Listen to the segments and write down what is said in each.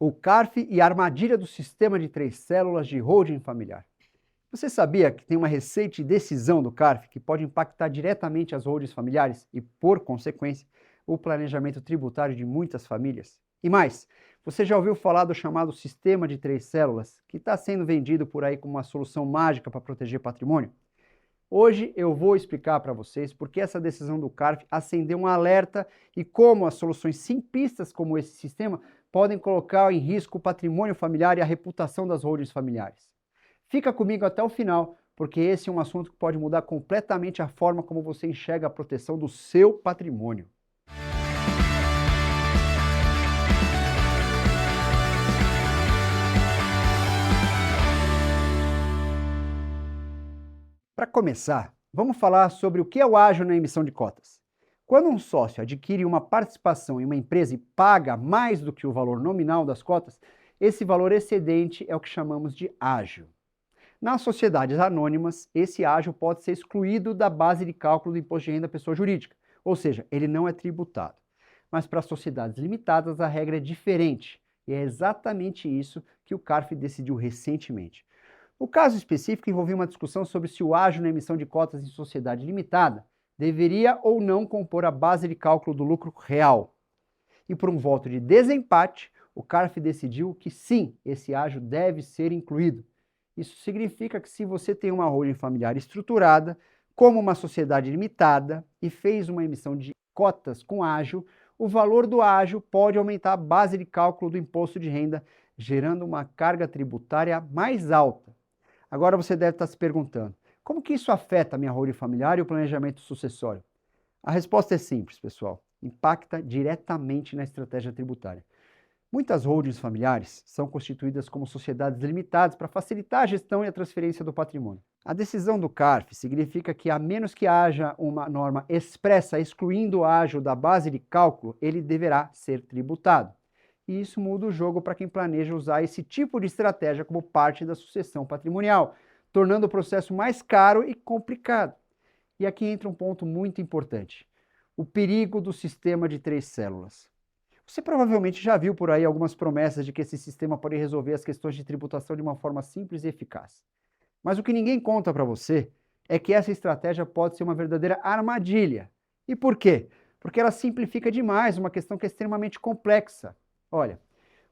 O CARF e a armadilha do sistema de 3 células de holding familiar. Você sabia que tem uma recente decisão do CARF que pode impactar diretamente as holdings familiares e, por consequência, o planejamento tributário de muitas famílias? E mais, você já ouviu falar do chamado sistema de 3 células, que está sendo vendido por aí como uma solução mágica para proteger patrimônio? Hoje eu vou explicar para vocês por que essa decisão do CARF acendeu um alerta e como as soluções simplistas como esse sistema podem colocar em risco o patrimônio familiar e a reputação das holdings familiares. Fica comigo até o final, porque esse é um assunto que pode mudar completamente a forma como você enxerga a proteção do seu patrimônio. Para começar, vamos falar sobre o que é o ágio na emissão de cotas. Quando um sócio adquire uma participação em uma empresa e paga mais do que o valor nominal das cotas, esse valor excedente é o que chamamos de ágio. Nas sociedades anônimas, esse ágio pode ser excluído da base de cálculo do imposto de renda da pessoa jurídica, ou seja, ele não é tributado. Mas para sociedades limitadas a regra é diferente, e é exatamente isso que o CARF decidiu recentemente. O caso específico envolvia uma discussão sobre se o ágio na emissão de cotas em sociedade limitada deveria ou não compor a base de cálculo do lucro real. E por um voto de desempate, o CARF decidiu que sim, esse ágio deve ser incluído. Isso significa que se você tem uma holding familiar estruturada, como uma sociedade limitada, e fez uma emissão de cotas com ágio, o valor do ágio pode aumentar a base de cálculo do imposto de renda, gerando uma carga tributária mais alta. Agora você deve estar se perguntando, como que isso afeta a minha holding familiar e o planejamento sucessório? A resposta é simples, pessoal. Impacta diretamente na estratégia tributária. Muitas holdings familiares são constituídas como sociedades limitadas para facilitar a gestão e a transferência do patrimônio. A decisão do CARF significa que, a menos que haja uma norma expressa excluindo o ágio da base de cálculo, ele deverá ser tributado. E isso muda o jogo para quem planeja usar esse tipo de estratégia como parte da sucessão patrimonial, tornando o processo mais caro e complicado. E aqui entra um ponto muito importante: o perigo do sistema de 3 células. Você provavelmente já viu por aí algumas promessas de que esse sistema pode resolver as questões de tributação de uma forma simples e eficaz. Mas o que ninguém conta para você é que essa estratégia pode ser uma verdadeira armadilha. E por quê? Porque ela simplifica demais uma questão que é extremamente complexa. Olha,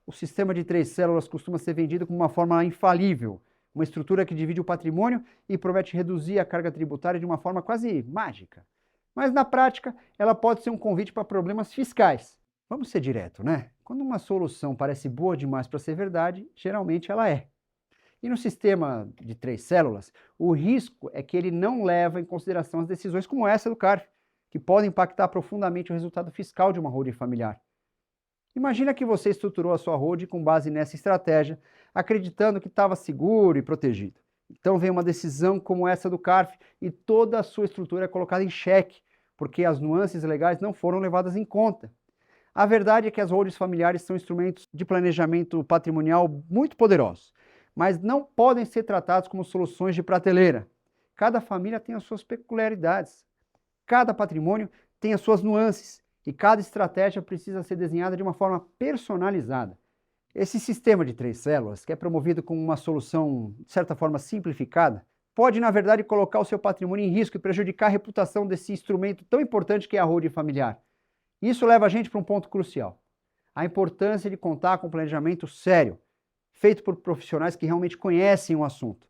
o sistema de 3 células costuma ser vendido como uma forma infalível, uma estrutura que divide o patrimônio e promete reduzir a carga tributária de uma forma quase mágica. Mas na prática, ela pode ser um convite para problemas fiscais. Vamos ser direto, né? Quando uma solução parece boa demais para ser verdade, geralmente ela é. E no sistema de 3 células, o risco é que ele não leva em consideração as decisões como essa do CARF, que podem impactar profundamente o resultado fiscal de uma holding familiar. Imagina que você estruturou a sua holding com base nessa estratégia, acreditando que estava seguro e protegido. Então vem uma decisão como essa do CARF e toda a sua estrutura é colocada em xeque, porque as nuances legais não foram levadas em conta. A verdade é que as holdings familiares são instrumentos de planejamento patrimonial muito poderosos, mas não podem ser tratados como soluções de prateleira. Cada família tem as suas peculiaridades, cada patrimônio tem as suas nuances e cada estratégia precisa ser desenhada de uma forma personalizada. Esse sistema de 3 células, que é promovido como uma solução, de certa forma, simplificada, pode, na verdade, colocar o seu patrimônio em risco e prejudicar a reputação desse instrumento tão importante que é a holding familiar. Isso leva a gente para um ponto crucial: a importância de contar com um planejamento sério, feito por profissionais que realmente conhecem o assunto.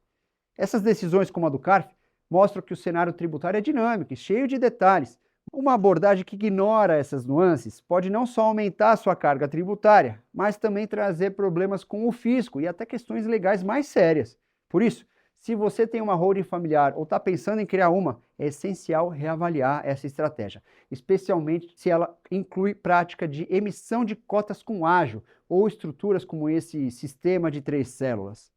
Essas decisões, como a do CARF, mostram que o cenário tributário é dinâmico e cheio de detalhes. Uma abordagem que ignora essas nuances pode não só aumentar a sua carga tributária, mas também trazer problemas com o fisco e até questões legais mais sérias. Por isso, se você tem uma holding familiar ou está pensando em criar uma, é essencial reavaliar essa estratégia, especialmente se ela inclui prática de emissão de cotas com ágio ou estruturas como esse sistema de 3 células.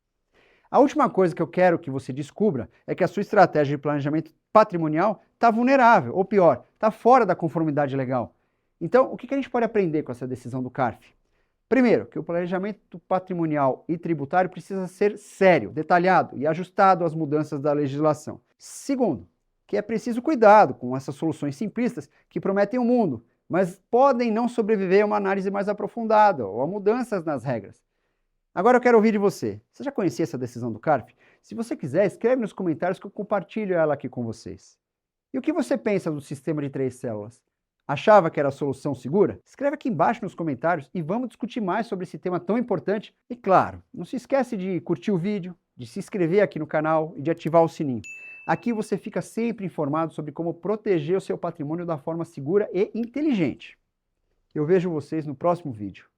A última coisa que eu quero que você descubra é que a sua estratégia de planejamento patrimonial está vulnerável, ou pior, está fora da conformidade legal. Então, o que a gente pode aprender com essa decisão do CARF? Primeiro, que o planejamento patrimonial e tributário precisa ser sério, detalhado e ajustado às mudanças da legislação. Segundo, que é preciso cuidado com essas soluções simplistas que prometem o mundo, mas podem não sobreviver a uma análise mais aprofundada ou a mudanças nas regras. Agora eu quero ouvir de você. Você já conhecia essa decisão do CARF? Se você quiser, escreve nos comentários que eu compartilho ela aqui com vocês. E o que você pensa do sistema de 3 células? Achava que era a solução segura? Escreve aqui embaixo nos comentários e vamos discutir mais sobre esse tema tão importante. E claro, não se esquece de curtir o vídeo, de se inscrever aqui no canal e de ativar o sininho. Aqui você fica sempre informado sobre como proteger o seu patrimônio da forma segura e inteligente. Eu vejo vocês no próximo vídeo.